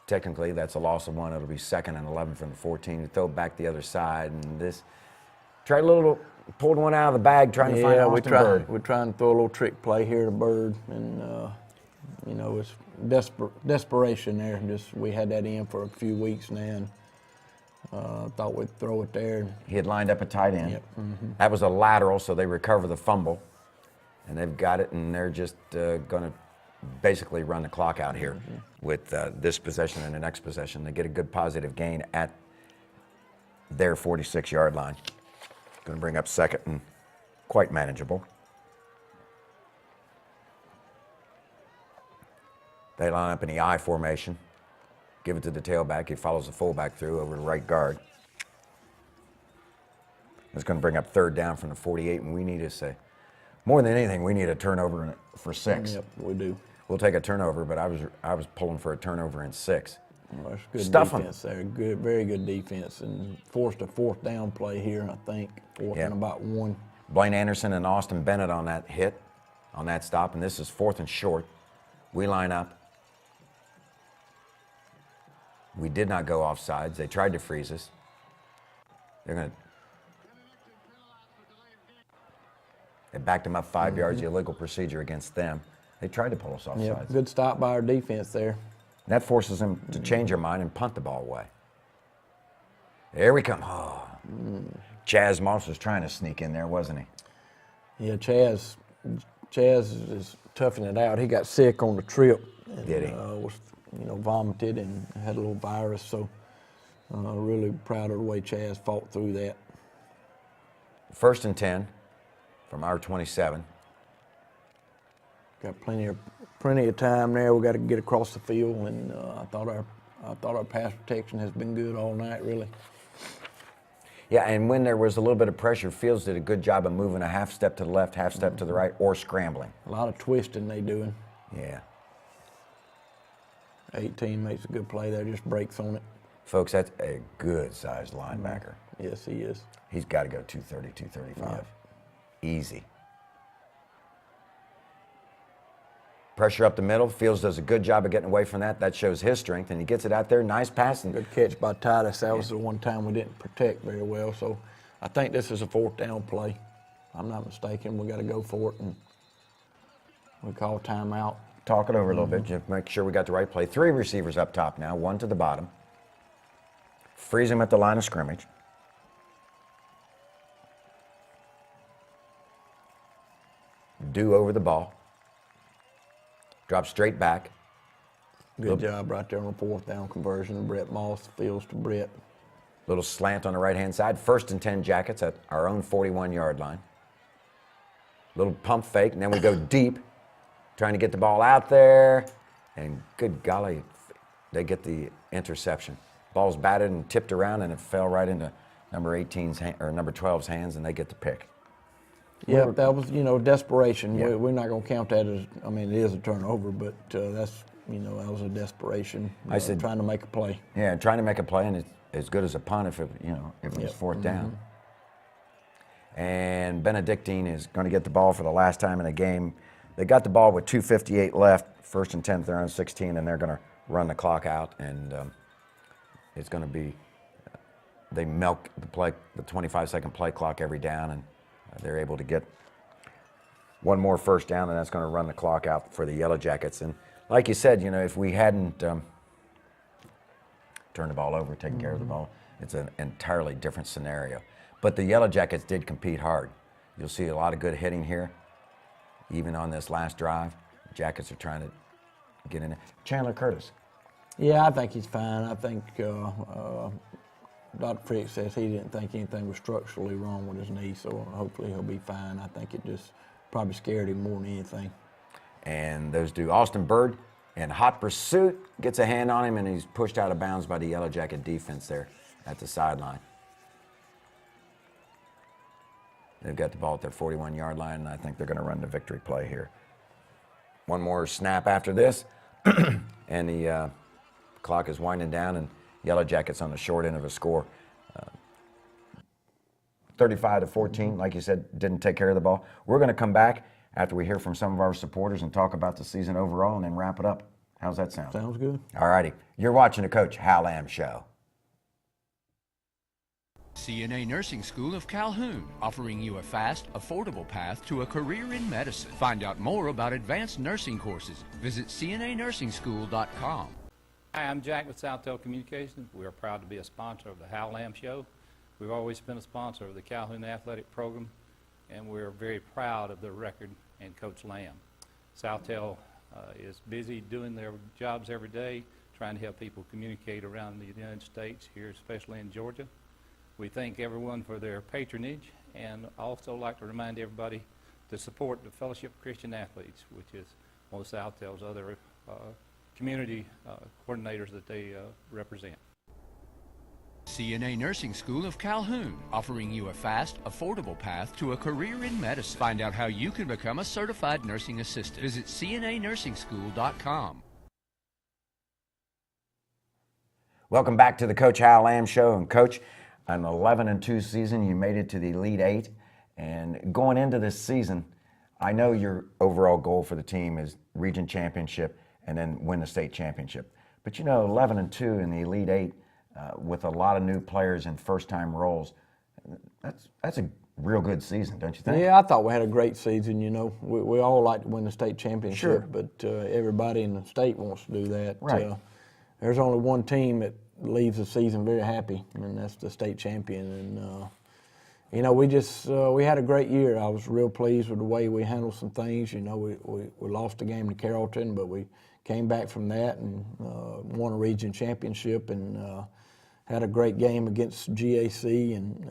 Technically, that's a loss of 1. It'll be 2nd and 11 from the 14. You throw it back the other side, and this pulled one out of the bag trying to find Austin Bird. We're trying to throw a little trick play here to Bird, and it's desperation there. We had that in for a few weeks now, and thought we'd throw it there. He had lined up a tight end. Yep. Mm-hmm. That was a lateral, so they recover the fumble, and they've got it, and they're just going to basically run the clock out here with this possession and the next possession. They get a good positive gain at their 46-yard line. Going to bring up 2nd and quite manageable. They line up in the I formation. Give it to the tailback. He follows the fullback through over to right guard. It's going to bring up 3rd down from the 48, and we need to say, more than anything, we need a turnover for 6. Yep, we do. We'll take a turnover, but I was pulling for a turnover in 6. Well, that's good Stuff 'em. defense there. Good, very good defense, and forced a 4th down play here, I think. 4th Yeah. and about 1. Blaine Anderson and Austin Bennett on that hit, on that stop, and this is 4th and short. We line up. We did not go off sides. They tried to freeze us. They backed them up 5 yards, the illegal procedure against them. They tried to pull us off Yeah, sides. good stop by our defense there. That forces them to change their mind and punt the ball away. There we come. Oh. Chaz Moss was trying to sneak in there, wasn't he? Yeah, Chaz is toughing it out. He got sick on the trip. And, Did he? Was, vomited and had a little virus. So, really proud of the way Chaz fought through that. 1st and 10 from our 27. Got plenty of time there. We got to get across the field, and I thought our pass protection has been good all night, really. Yeah, and when there was a little bit of pressure, Fields did a good job of moving a half step to the left, half step to the right, or scrambling. A lot of twisting they doing. Yeah. 18 makes a good play there, just breaks on it. Folks, that's a good-sized linebacker. Yes, he is. He's got to go 230, 235. Easy. Pressure up the middle. Fields does a good job of getting away from that. That shows his strength, and he gets it out there. Nice passing. Good catch by Titus. That was the one time we didn't protect very well. So I think this is a 4th down play. If I'm not mistaken. We got to go for it, and we call timeout. Talk it over a little bit. Just make sure we got the right play. 3 receivers up top now, 1 to the bottom. Freeze him at the line of scrimmage. Do over the ball. Drop straight back. Good job right there on the 4th down conversion. Brett Moss, Fields to Brett. Little slant on the right-hand side. 1st and 10 Jackets at our own 41-yard line. Little pump fake, and then we go deep, trying to get the ball out there. And good golly, they get the interception. Ball's batted and tipped around, and it fell right into number 18's or number 12's hands, and they get the pick. Yeah, that was, desperation. Yeah. We're not going to count that as, it is a turnover, but that's, that was a desperation. I said, trying to make a play. Yeah, trying to make a play, and it's as good as a punt if it, if it was 4th down. And Benedictine is going to get the ball for the last time in the game. They got the ball with 2:58 left, 1st and 10, they're on 16, and they're going to run the clock out, and it's going to be, they milk the 25-second play clock every down, and they're able to get one more 1st down, and that's going to run the clock out for the Yellow Jackets. And like you said, if we hadn't turned the ball over, taken care of the ball, it's an entirely different scenario. But the Yellow Jackets did compete hard. You'll see a lot of good hitting here, even on this last drive. The Jackets are trying to get in there. Chandler Curtis. Yeah, I think he's fine. I think Dr. Frick says he didn't think anything was structurally wrong with his knee, so hopefully he'll be fine. I think it just probably scared him more than anything. And those do. Austin Bird in hot pursuit gets a hand on him, and he's pushed out of bounds by the Yellow Jacket defense there at the sideline. They've got the ball at their 41-yard line, and I think they're going to run the victory play here. One more snap after this, and the clock is winding down, and Yellow Jackets on the short end of a score. 35-14, like you said, didn't take care of the ball. We're going to come back after we hear from some of our supporters and talk about the season overall, and then wrap it up. How's that sound? Sounds good. All righty. You're watching the Coach Hal Lamb Show. CNA Nursing School of Calhoun, offering you a fast, affordable path to a career in medicine. Find out more about advanced nursing courses. Visit cnanursing.school.com. Hi, I'm Jack with SouthTel Communications. We are proud to be a sponsor of the Hal Lamb Show. We've always been a sponsor of the Calhoun Athletic Program, and we're very proud of the record and Coach Lamb. SouthTel is busy doing their jobs every day, trying to help people communicate around the United States, here especially in Georgia. We thank everyone for their patronage, and I also like to remind everybody to support the Fellowship of Christian Athletes, which is one of SouthTel's other community coordinators that they represent. CNA Nursing School of Calhoun, offering you a fast, affordable path to a career in medicine. Find out how you can become a certified nursing assistant. Visit cnanursing.school.com. Welcome back to the Coach Hal Lamb Show. And Coach, an 11-2 season, you made it to the Elite Eight. And going into this season, I know your overall goal for the team is region championship and then win the state championship. But 11-2 in the Elite Eight with a lot of new players in first-time roles, that's a real good season, don't you think? Yeah, I thought we had a great season. We all like to win the state championship, Sure. but everybody in the state wants to do that. Right. There's only one team leaves the season very happy, and that's the state champion. And you know, we had a great year. I was real pleased with the way we handled some things. You know, we lost the game to Carrollton, but we came back from that and won a region championship and had a great game against GAC. And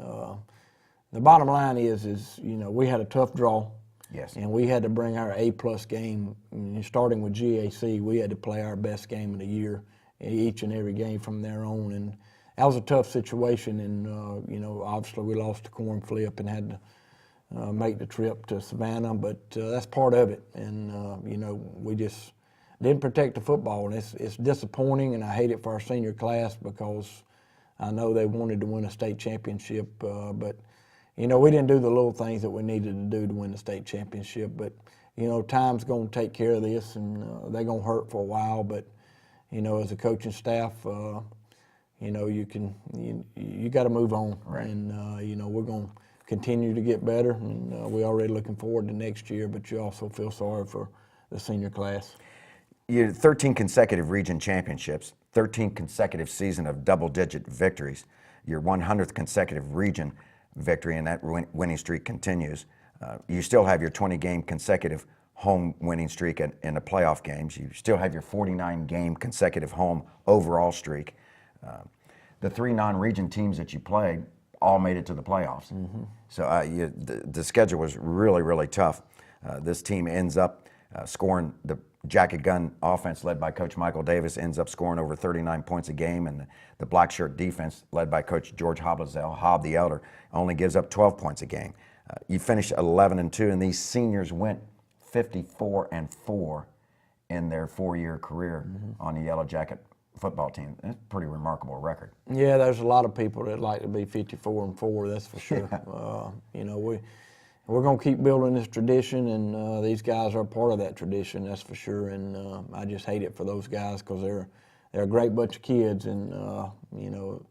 the bottom line is you know, we had a tough draw. Yes. And we had to bring our A-plus game. Starting with GAC, we had to play our best game of the year each and every game from there on. And that was a tough situation. And, you know, obviously we lost the corn flip and had to make the trip to Savannah. But that's part of it. And, you know, we just didn't protect the football. And it's disappointing, and I hate it for our senior class because I know they wanted to win a state championship. But you know, we didn't do the little things that we needed to do to win the state championship, but, you know, time's going to take care of this, and they're going to hurt for a while. But, you know, as a coaching staff, you know, you got to move on. Right. And, you know, we're going to continue to get better, and we're already looking forward to next year, but you also feel sorry for the senior class. You had 13 consecutive region championships, 13 consecutive season of double-digit victories, your 100th consecutive region victory, and that winning streak continues. You still have your 20-game consecutive home winning streak in the playoff games. You still have your 49-game consecutive home overall streak. The 3 non-region teams that you played all made it to the playoffs. Mm-hmm. So the schedule was really, really tough. This team ends up scoring, the Jacket Gun offense led by Coach Michael Davis ends up scoring over 39 points a game, and the Black Shirt defense led by Coach George Hoblazel, Hob the Elder, only gives up 12 points a game. You finished 11-2, and these seniors went 54-4 in their 4-year career on the Yellow Jacket football team. That's a pretty remarkable record. Yeah, there's a lot of people that like to be 54-4, that's for sure. You know, we're going to keep building this tradition, and these guys are part of that tradition, that's for sure. And I just hate it for those guys because they're a great bunch of kids, and you know,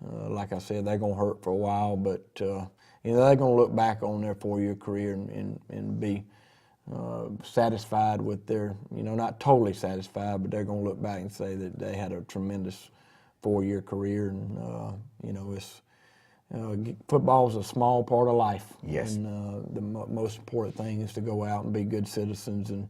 like I said, they're going to hurt for a while, but you know, they're going to look back on their 4-year career and be satisfied with their, you know, not totally satisfied, but they're going to look back and say that they had a tremendous 4-year career, and you know, it's. Football is a small part of life. Yes. And the most important thing is to go out and be good citizens and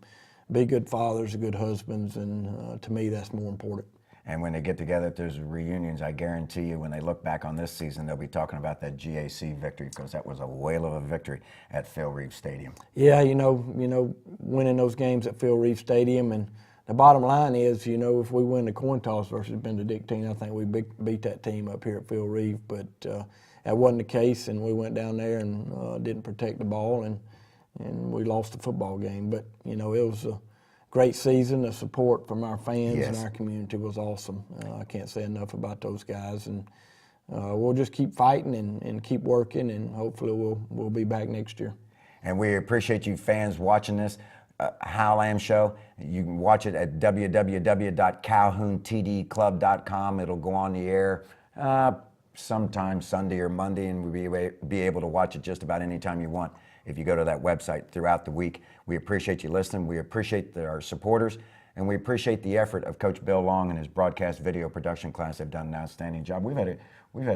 be good fathers, good husbands, and to me that's more important. And when they get together, if there's reunions, I guarantee you when they look back on this season, they'll be talking about that GAC victory because that was a whale of a victory at Phil Reeve Stadium. Yeah, you know, winning those games at Phil Reeve Stadium, and the bottom line is, you know, if we win the coin toss versus Benedictine, I think we beat that team up here at Phil Reeve, but that wasn't the case, and we went down there and didn't protect the ball, and we lost the football game. But, you know, it was a great season. The support from our fans and our community was awesome. I can't say enough about those guys, and we'll just keep fighting and keep working, and hopefully we'll be back next year. And we appreciate you fans watching this. Hal Lamb Show. You can watch it at www.calhountdclub.com. It'll go on the air sometime Sunday or Monday, and we'll be able to watch it just about any time you want if you go to that website throughout the week. We appreciate you listening. We appreciate our supporters, and we appreciate the effort of Coach Bill Long and his broadcast video production class. They've done an outstanding job. We've had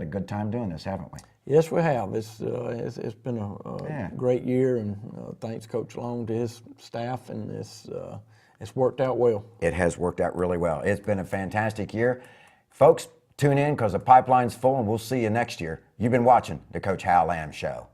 a good time doing this, haven't we? Yes, we have. It's been a great year, and thanks Coach Long to his staff, and it's worked out well. It has worked out really well. It's been a fantastic year. Folks, tune in because the pipeline's full, and we'll see you next year. You've been watching the Coach Hal Lamb Show.